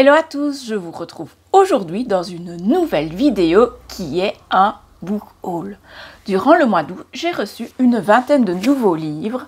Hello à tous, je vous retrouve aujourd'hui dans une nouvelle vidéo qui est un book haul. Durant le mois d'août, j'ai reçu une vingtaine de nouveaux livres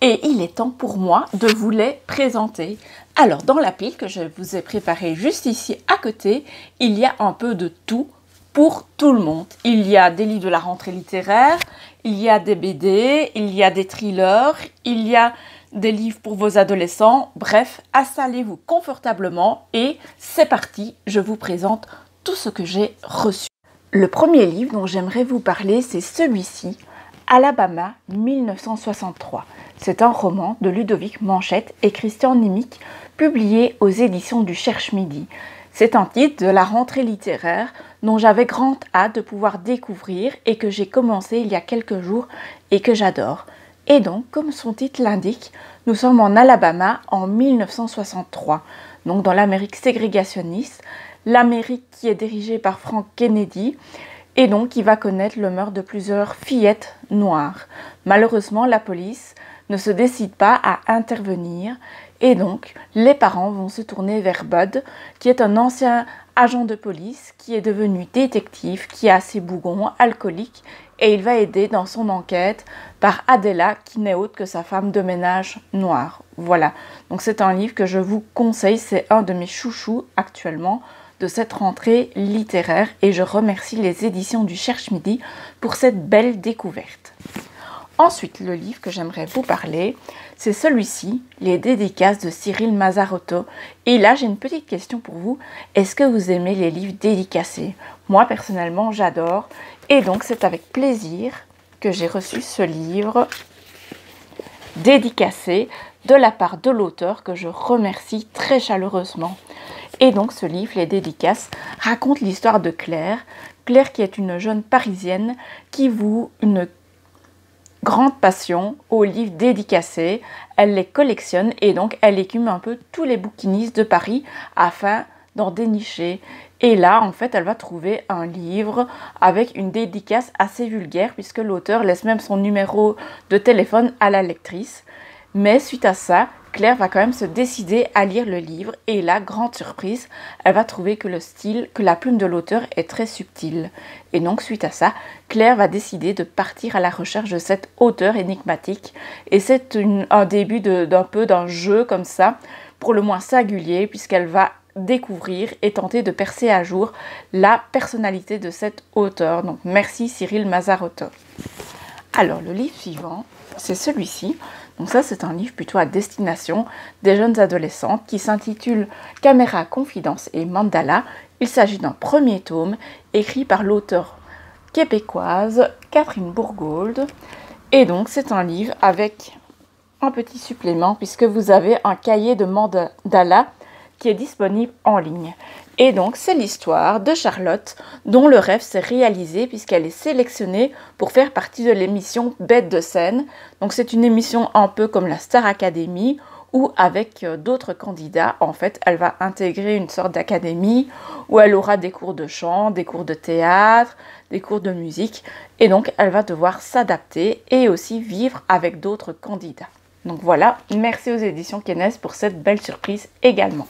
et il est temps pour moi de vous les présenter. Alors dans la pile que je vous ai préparée juste ici à côté, il y a un peu de tout pour tout le monde. Il y a des livres de la rentrée littéraire, il y a des BD, il y a des thrillers, il y a des livres pour vos adolescents. Bref, installez-vous confortablement et c'est parti, je vous présente tout ce que j'ai reçu. Le premier livre dont j'aimerais vous parler, c'est celui-ci, Alabama 1963. C'est un roman de Ludovic Manchette et Christian Nimick, publié aux éditions du Cherche-Midi. C'est un titre de la rentrée littéraire dont j'avais grande hâte de pouvoir découvrir et que j'ai commencé il y a quelques jours et que j'adore. Et donc, comme son titre l'indique, nous sommes en Alabama en 1963, donc dans l'Amérique ségrégationniste, l'Amérique qui est dirigée par Frank Kennedy et donc qui va connaître le meurtre de plusieurs fillettes noires. Malheureusement, la police ne se décide pas à intervenir et donc les parents vont se tourner vers Bud, qui est un ancien agent de police qui est devenu détective, qui est assez bougon, alcoolique, et il va aider dans son enquête par Adela, qui n'est autre que sa femme de ménage noire. Voilà, donc c'est un livre que je vous conseille, c'est un de mes chouchous actuellement de cette rentrée littéraire et je remercie les éditions du Cherche-Midi pour cette belle découverte. Ensuite, le livre que j'aimerais vous parler, c'est celui-ci, Les dédicaces de Cyril Mazarotto. Et là, j'ai une petite question pour vous. Est-ce que vous aimez les livres dédicacés? Moi, personnellement, j'adore. Et donc, c'est avec plaisir que j'ai reçu ce livre dédicacé de la part de l'auteur que je remercie très chaleureusement. Et donc, ce livre, Les dédicaces, raconte l'histoire de Claire. Claire qui est une jeune parisienne qui voue une grande passion aux livres dédicacés, elle les collectionne et donc elle écume un peu tous les bouquinistes de Paris afin d'en dénicher. Et là, en fait, elle va trouver un livre avec une dédicace assez vulgaire puisque l'auteur laisse même son numéro de téléphone à la lectrice. Mais suite à ça, Claire va quand même se décider à lire le livre et là, grande surprise, elle va trouver que le style, que la plume de l'auteur est très subtile. Et donc, suite à ça, Claire va décider de partir à la recherche de cet auteur énigmatique. Et c'est un début d'un jeu comme ça, pour le moins singulier, puisqu'elle va découvrir et tenter de percer à jour la personnalité de cet auteur. Donc, merci Cyril Mazarotto. Alors, le livre suivant, c'est celui-ci. Donc ça, c'est un livre plutôt à destination des jeunes adolescentes qui s'intitule Caméra, Confidence et Mandala. Il s'agit d'un premier tome écrit par l'auteure québécoise Catherine Bourgauld. Et donc, c'est un livre avec un petit supplément puisque vous avez un cahier de mandala qui est disponible en ligne. Et donc, c'est l'histoire de Charlotte dont le rêve s'est réalisé puisqu'elle est sélectionnée pour faire partie de l'émission Bête de scène. Donc, c'est une émission un peu comme la Star Academy où avec d'autres candidats, en fait, elle va intégrer une sorte d'académie où elle aura des cours de chant, des cours de théâtre, des cours de musique. Et donc, elle va devoir s'adapter et aussi vivre avec d'autres candidats. Donc voilà, merci aux éditions Kenes pour cette belle surprise également.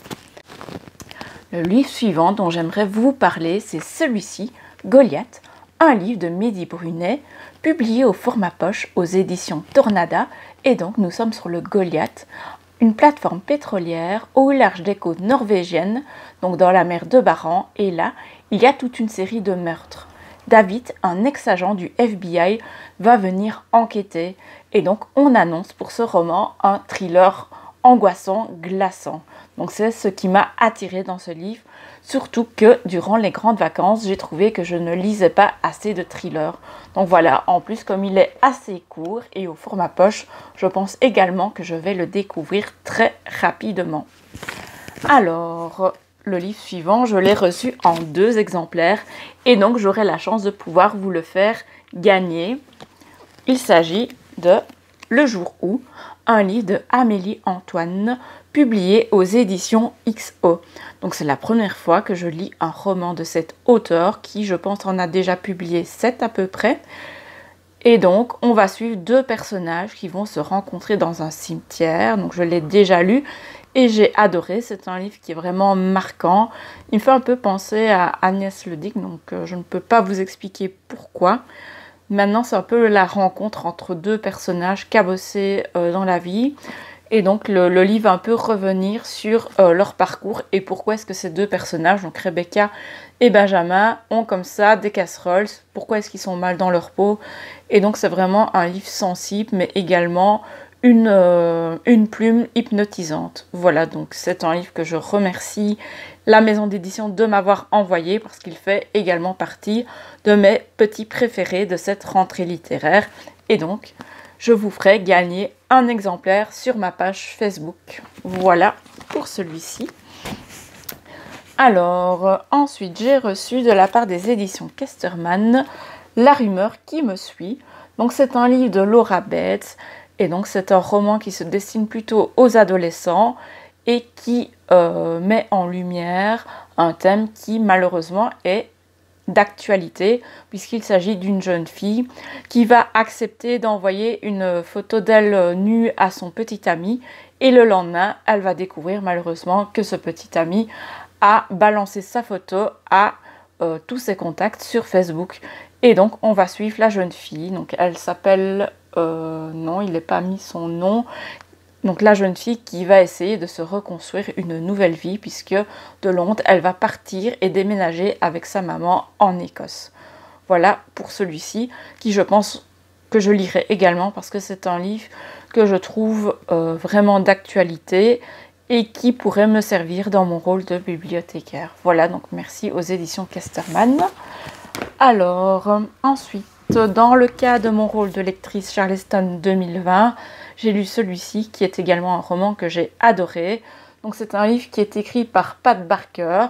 Le livre suivant dont j'aimerais vous parler, c'est celui-ci, Goliath, un livre de Mehdi Brunet, publié au format poche aux éditions Tornada. Et donc nous sommes sur le Goliath, une plateforme pétrolière au large des côtes norvégiennes, donc dans la mer de Barents. Et là, il y a toute une série de meurtres. David, un ex-agent du FBI, va venir enquêter. Et donc on annonce pour ce roman un thriller angoissant, glaçant. Donc c'est ce qui m'a attirée dans ce livre, surtout que durant les grandes vacances, j'ai trouvé que je ne lisais pas assez de thrillers. Donc voilà, en plus comme il est assez court et au format poche, je pense également que je vais le découvrir très rapidement. Alors, le livre suivant, je l'ai reçu en 2 exemplaires et donc j'aurai la chance de pouvoir vous le faire gagner. Il s'agit de Le jour où, un livre de Amélie Antoine, publié aux éditions XO. Donc c'est la première fois que je lis un roman de cet auteur qui, je pense, en a déjà publié 7 à peu près. Et donc, on va suivre 2 personnages qui vont se rencontrer dans un cimetière. Donc je l'ai déjà lu et j'ai adoré. C'est un livre qui est vraiment marquant. Il me fait un peu penser à Agnès Le Dic, donc je ne peux pas vous expliquer pourquoi. Maintenant, c'est un peu la rencontre entre deux personnages cabossés dans la vie. Et donc, le livre va un peu revenir sur leur parcours et pourquoi est-ce que ces deux personnages, donc Rebecca et Benjamin, ont comme ça des casseroles. Pourquoi est-ce qu'ils sont mal dans leur peau. Et donc, c'est vraiment un livre sensible, mais également une plume hypnotisante. Voilà, donc c'est un livre que je remercie la maison d'édition de m'avoir envoyé parce qu'il fait également partie de mes petits préférés de cette rentrée littéraire. Et donc, je vous ferai gagner un exemplaire sur ma page Facebook. Voilà pour celui-ci. Alors, ensuite, j'ai reçu de la part des éditions Casterman La rumeur qui me suit. Donc, c'est un livre de Laura Bates. Et donc, c'est un roman qui se destine plutôt aux adolescents et qui met en lumière un thème qui, malheureusement, est d'actualité, puisqu'il s'agit d'une jeune fille qui va accepter d'envoyer une photo d'elle nue à son petit ami. Et le lendemain, elle va découvrir, malheureusement, que ce petit ami a balancé sa photo à tous ses contacts sur Facebook. Et donc, on va suivre la jeune fille. Donc, elle s'appelle... non, il n'est pas mis son nom. Donc la jeune fille qui va essayer de se reconstruire une nouvelle vie puisque de Londres, elle va partir et déménager avec sa maman en Écosse. Voilà pour celui-ci qui je pense que je lirai également parce que c'est un livre que je trouve vraiment d'actualité et qui pourrait me servir dans mon rôle de bibliothécaire. Voilà, donc merci aux éditions Casterman. Alors, ensuite, dans le cas de mon rôle de lectrice Charleston 2020, j'ai lu celui-ci qui est également un roman que j'ai adoré. Donc c'est un livre qui est écrit par Pat Barker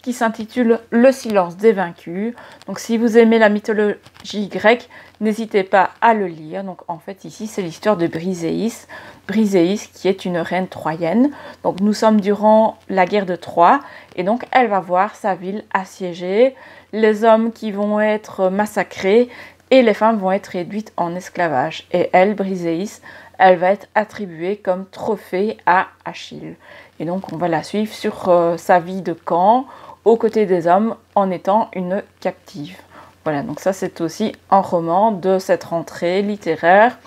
qui s'intitule Le silence des vaincus. Donc si vous aimez la mythologie grecque, n'hésitez pas à le lire. Donc en fait ici c'est l'histoire de Briséis. Briséis qui est une reine troyenne. Donc nous sommes durant la guerre de Troie et donc elle va voir sa ville assiégée, les hommes qui vont être massacrés et les femmes vont être réduites en esclavage. Et elle, Briséis, elle va être attribuée comme trophée à Achille. Et donc on va la suivre sur sa vie de camp, aux côtés des hommes, en étant une captive. Voilà, donc ça c'est aussi un roman de cette rentrée littéraire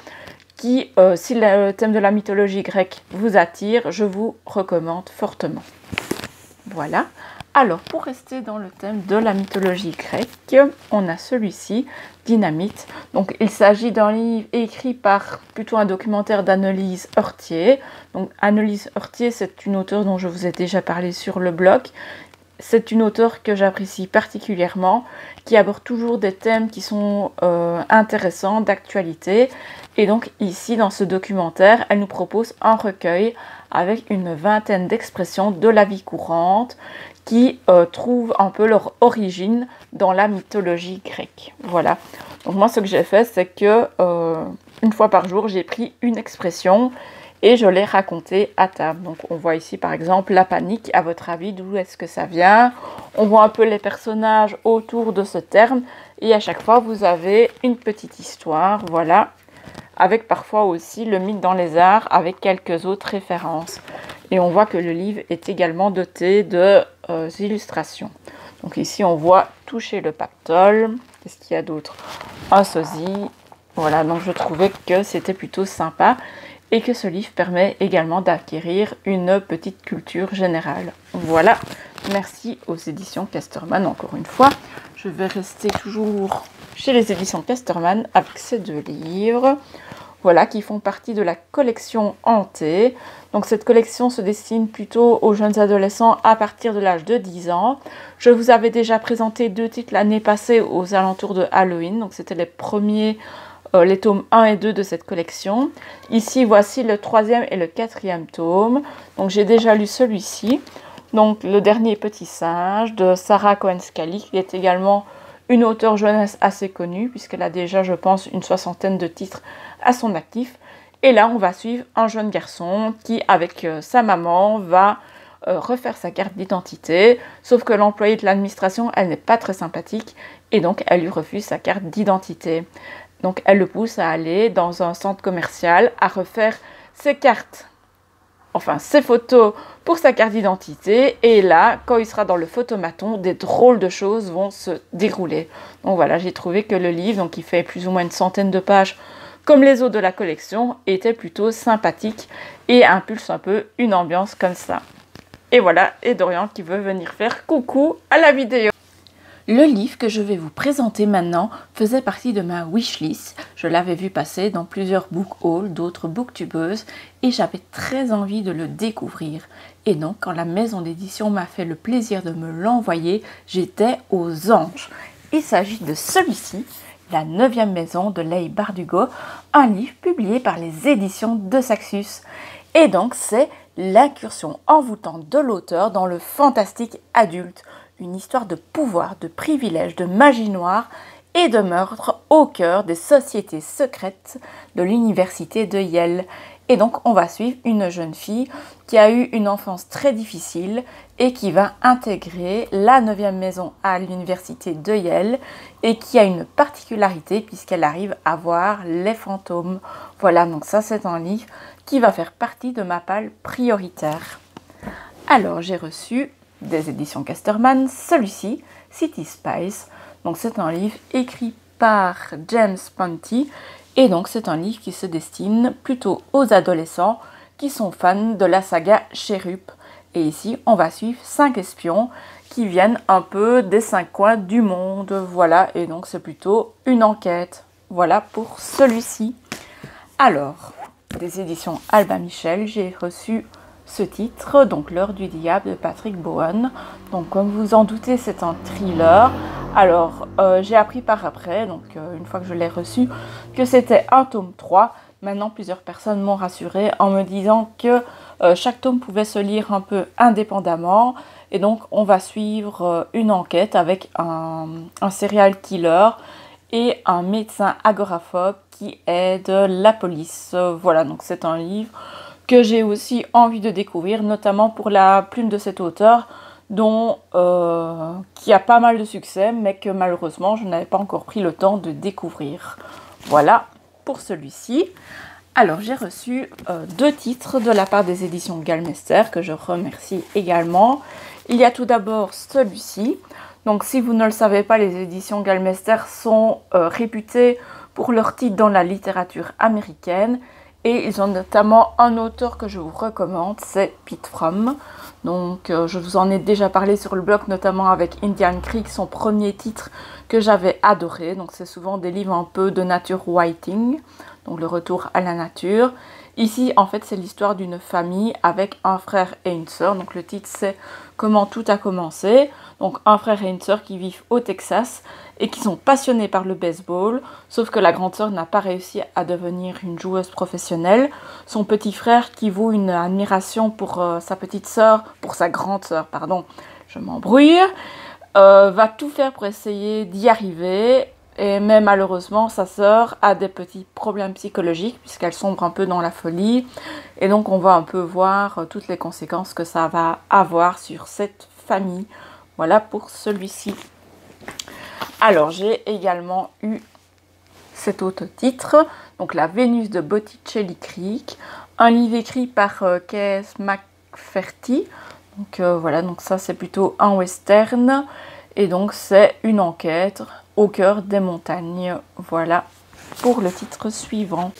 qui, si le thème de la mythologie grecque vous attire, je vous recommande fortement. Voilà. Alors, pour rester dans le thème de la mythologie grecque, on a celui-ci, Dynamite. Donc, il s'agit d'un livre écrit par plutôt un documentaire d'Annelise Heurtier. Donc, Annelise Heurtier, c'est une auteure dont je vous ai déjà parlé sur le blog. C'est une auteure que j'apprécie particulièrement, qui aborde toujours des thèmes qui sont intéressants, d'actualité. Et donc, ici, dans ce documentaire, elle nous propose un recueil avec une vingtaine d'expressions de la vie courante qui trouvent un peu leur origine dans la mythologie grecque. Voilà. Donc moi, ce que j'ai fait, c'est que une fois par jour, j'ai pris une expression et je l'ai racontée à table. Donc on voit ici, par exemple, la panique. À votre avis, d'où est-ce que ça vient? On voit un peu les personnages autour de ce terme. Et à chaque fois, vous avez une petite histoire, voilà, avec parfois aussi le mythe dans les arts, avec quelques autres références. Et on voit que le livre est également doté de illustrations. Donc ici, on voit toucher le pactole. Qu'est-ce qu'il y a d'autre? Un sosie. Voilà, donc je trouvais que c'était plutôt sympa et que ce livre permet également d'acquérir une petite culture générale. Voilà, merci aux éditions Casterman encore une fois. Je vais rester toujours chez les éditions Casterman avec ces deux livres. Voilà, qui font partie de la collection Hantée. Donc cette collection se destine plutôt aux jeunes adolescents à partir de l'âge de 10 ans. Je vous avais déjà présenté 2 titres l'année passée aux alentours de Halloween. Donc c'était les premiers, les tomes 1 et 2 de cette collection. Ici, voici le 3e et le 4e tome. Donc j'ai déjà lu celui-ci. Donc le dernier petit singe de Sarah Cohen-Scalie, qui est également une auteure jeunesse assez connue, puisqu'elle a déjà, je pense, une 60aine de titres à son actif. Et là, on va suivre un jeune garçon qui, avec sa maman, va refaire sa carte d'identité. Sauf que l'employée de l'administration, elle n'est pas très sympathique. Et donc, elle lui refuse sa carte d'identité. Donc, elle le pousse à aller dans un centre commercial, à refaire ses cartes enfin ses photos pour sa carte d'identité. Et là, quand il sera dans le photomaton, des drôles de choses vont se dérouler. Donc voilà, j'ai trouvé que le livre, donc il fait plus ou moins une centaine de pages, comme les autres de la collection, était plutôt sympathique et impulse un peu une ambiance comme ça. Et voilà, et Dorian qui veut venir faire coucou à la vidéo. Le livre que je vais vous présenter maintenant faisait partie de ma wishlist. Je l'avais vu passer dans plusieurs book hauls d'autres booktubeuses et j'avais très envie de le découvrir. Et donc, quand la maison d'édition m'a fait le plaisir de me l'envoyer, j'étais aux anges. Il s'agit de celui-ci, La 9e maison de Leigh Bardugo, un livre publié par les éditions de Saxus. Et donc, c'est l'incursion envoûtante de l'auteur dans le fantastique adulte. Une histoire de pouvoir, de privilèges, de magie noire et de meurtre au cœur des sociétés secrètes de l'université de Yale. Et donc on va suivre une jeune fille qui a eu une enfance très difficile et qui va intégrer la 9e maison à l'université de Yale et qui a une particularité puisqu'elle arrive à voir les fantômes. Voilà, donc ça c'est un livre qui va faire partie de ma palle prioritaire. Alors j'ai reçu des éditions Casterman, celui-ci, City Spice. Donc c'est un livre écrit par James Ponti et donc c'est un livre qui se destine plutôt aux adolescents qui sont fans de la saga Cherub. Et ici on va suivre 5 espions qui viennent un peu des 5 coins du monde. Voilà, et donc c'est plutôt une enquête. Voilà pour celui-ci. Alors, des éditions Albin Michel, j'ai reçu ce titre, donc L'heure du diable de Patrick Bowen. Donc comme vous en doutez, c'est un thriller. Alors j'ai appris par après, donc une fois que je l'ai reçu, que c'était un tome 3. Maintenant plusieurs personnes m'ont rassuré en me disant que chaque tome pouvait se lire un peu indépendamment. Et donc on va suivre une enquête avec un serial killer et un médecin agoraphobe qui aide la police. Voilà, donc c'est un livre que j'ai aussi envie de découvrir, notamment pour la plume de cet auteur, qui a pas mal de succès, mais que malheureusement, je n'avais pas encore pris le temps de découvrir. Voilà pour celui-ci. Alors, j'ai reçu 2 titres de la part des éditions Galmester, que je remercie également. Il y a tout d'abord celui-ci. Donc, si vous ne le savez pas, les éditions Galmester sont réputées pour leurs titres dans la littérature américaine. Et ils ont notamment un auteur que je vous recommande, c'est Pete Fromm. Donc je vous en ai déjà parlé sur le blog, notamment avec Indian Creek, son premier titre que j'avais adoré. Donc c'est souvent des livres un peu de nature writing, donc le retour à la nature. Ici, en fait, c'est l'histoire d'une famille avec un frère et une sœur. Donc le titre, c'est Comment tout a commencé. Donc un frère et une sœur qui vivent au Texas et qui sont passionnés par le baseball. Sauf que la grande sœur n'a pas réussi à devenir une joueuse professionnelle. Son petit frère, qui voue une admiration pour sa petite sœur, pour sa grande sœur, pardon, je m'embrouille, va tout faire pour essayer d'y arriver. Mais malheureusement, sa sœur a des petits problèmes psychologiques puisqu'elle sombre un peu dans la folie. Et donc, on va un peu voir toutes les conséquences que ça va avoir sur cette famille. Voilà pour celui-ci. Alors, j'ai également eu cet autre titre, donc La Vénus de Botticelli Creek, un livre écrit par Kees McFerty. Donc voilà, donc ça c'est plutôt un western. Et donc c'est une enquête au cœur des montagnes. Voilà pour le titre suivant.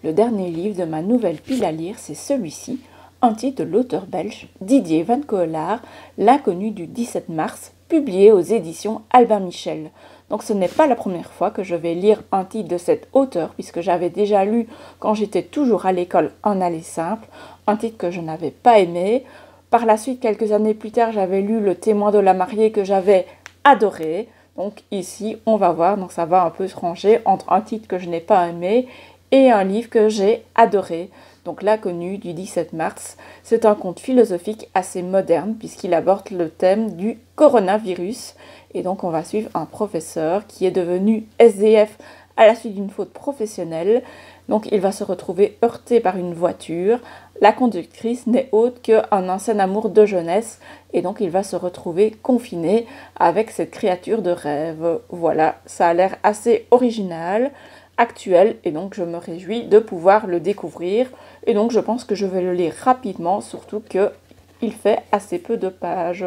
Le dernier livre de ma nouvelle pile à lire, c'est celui-ci, un titre de l'auteur belge Didier Van Coelaert, L'inconnu du 17 mars, publié aux éditions Albin Michel. Donc ce n'est pas la première fois que je vais lire un titre de cet auteur, puisque j'avais déjà lu quand j'étais toujours à l'école en aller simple, un titre que je n'avais pas aimé. Par la suite, quelques années plus tard, j'avais lu Le témoin de la mariée que j'avais adoré. Donc ici, on va voir, donc ça va un peu se ranger entre un titre que je n'ai pas aimé et un livre que j'ai adoré. Donc L'inconnu du 17 mars, c'est un conte philosophique assez moderne puisqu'il aborde le thème du coronavirus. Et donc on va suivre un professeur qui est devenu SDF à la suite d'une faute professionnelle. Donc il va se retrouver heurté par une voiture. La conductrice n'est autre qu'un ancien amour de jeunesse. Et donc il va se retrouver confiné avec cette créature de rêve. Voilà, ça a l'air assez original. actuel et donc je me réjouis de pouvoir le découvrir et donc je pense que je vais le lire rapidement, surtout qu'il fait assez peu de pages.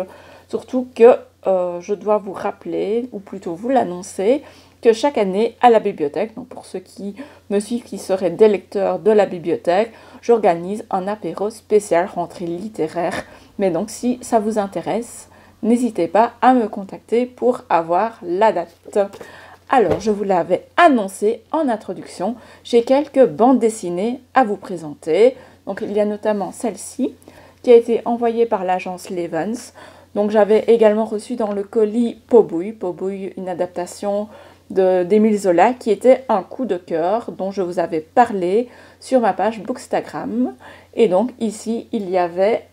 Surtout que je dois vous rappeler, ou plutôt vous l'annoncer, que chaque année à la bibliothèque, donc pour ceux qui me suivent, qui seraient des lecteurs de la bibliothèque, j'organise un apéro spécial rentrée littéraire. Mais donc si ça vous intéresse, n'hésitez pas à me contacter pour avoir la date. Alors, je vous l'avais annoncé en introduction, j'ai quelques bandes dessinées à vous présenter. Donc il y a notamment celle-ci, qui a été envoyée par l'agence Levens. Donc j'avais également reçu dans le colis Pobouille, une adaptation d'Émile Zola qui était un coup de cœur dont je vous avais parlé sur ma page Bookstagram. Et donc ici il y avait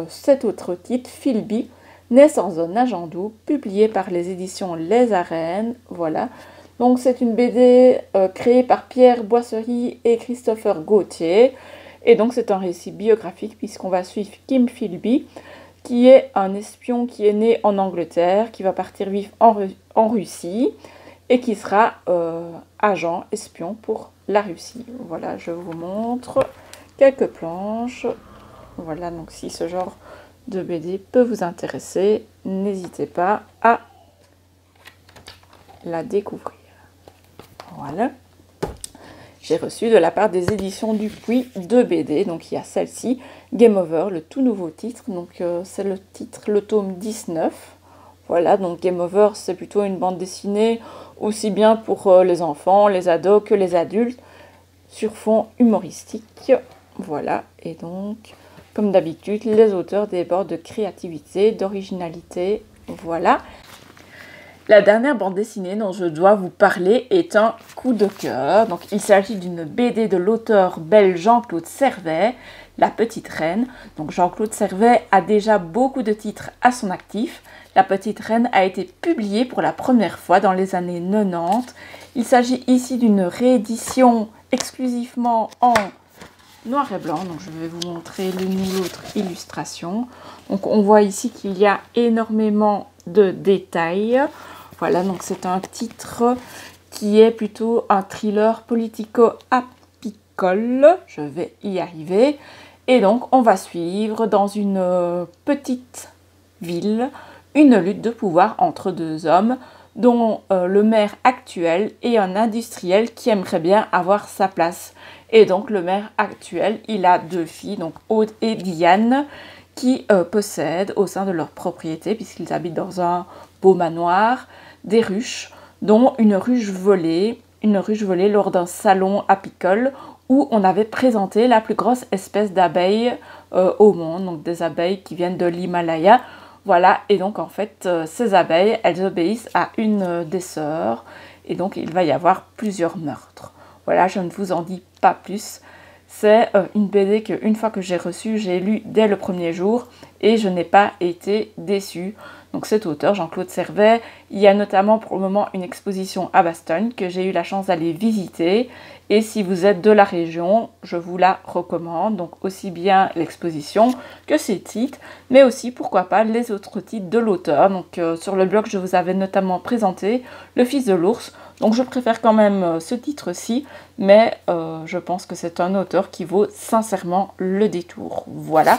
cet autre titre, Philby, Naissance d'un agent doux, publié par les éditions Les Arènes. Voilà. Donc c'est une BD créée par Pierre Boisserie et Christopher Gauthier. Et donc c'est un récit biographique puisqu'on va suivre Kim Philby, qui est un espion qui est né en Angleterre, qui va partir vivre en Russie et qui sera agent, espion pour la Russie. Voilà, je vous montre quelques planches. Voilà, donc si ce genre de BD peut vous intéresser, n'hésitez pas à la découvrir. Voilà. J'ai reçu de la part des éditions Dupuis 2 BD, donc il y a celle-ci, Game Over, le tout nouveau titre, donc c'est le titre, le tome 19. Voilà, donc Game Over, c'est plutôt une bande dessinée, aussi bien pour les enfants, les ados que les adultes, sur fond humoristique. Voilà, et donc, comme d'habitude, les auteurs débordent de créativité, d'originalité, voilà. La dernière bande dessinée dont je dois vous parler est un coup de cœur. Donc, il s'agit d'une BD de l'auteur belge Jean-Claude Servet, La Petite Reine. Donc, Jean-Claude Servet a déjà beaucoup de titres à son actif. La Petite Reine a été publiée pour la première fois dans les années 90. Il s'agit ici d'une réédition exclusivement en noir et blanc. Donc, je vais vous montrer l'une ou l'autre illustration. Donc, on voit ici qu'il y a énormément de détails. Voilà, donc c'est un titre qui est plutôt un thriller politico-apicole. Je vais y arriver. Et donc, on va suivre dans une petite ville une lutte de pouvoir entre deux hommes, dont le maire actuel et un industriel qui aimerait bien avoir sa place. Et donc, le maire actuel, il a 2 filles, donc Aude et Diane, qui possèdent au sein de leur propriété, puisqu'ils habitent dans un beau manoir, des ruches, dont une ruche volée lors d'un salon apicole où on avait présenté la plus grosse espèce d'abeilles au monde, donc des abeilles qui viennent de l'Himalaya. Voilà, et donc en fait, ces abeilles, elles obéissent à une des sœurs, et donc il va y avoir plusieurs meurtres. Voilà, je ne vous en dis pas plus. C'est une BD qu'une fois que j'ai reçue, j'ai lu dès le premier jour et je n'ai pas été déçue. Donc cet auteur, Jean-Claude Servet, il y a notamment pour le moment une exposition à Bastogne que j'ai eu la chance d'aller visiter. Et si vous êtes de la région, je vous la recommande. Donc aussi bien l'exposition que ses titres, mais aussi pourquoi pas les autres titres de l'auteur. Donc sur le blog, je vous avais notamment présenté Le Fils de l'ours. Donc je préfère quand même ce titre-ci, mais je pense que c'est un auteur qui vaut sincèrement le détour. Voilà,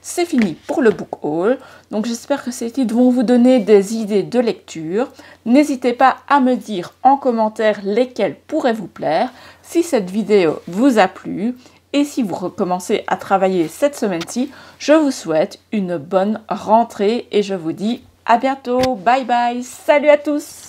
c'est fini pour le book haul. Donc j'espère que ces titres vont vous donner des idées de lecture. N'hésitez pas à me dire en commentaire lesquels pourraient vous plaire, si cette vidéo vous a plu. Et si vous recommencez à travailler cette semaine-ci, je vous souhaite une bonne rentrée et je vous dis à bientôt. Bye bye, salut à tous!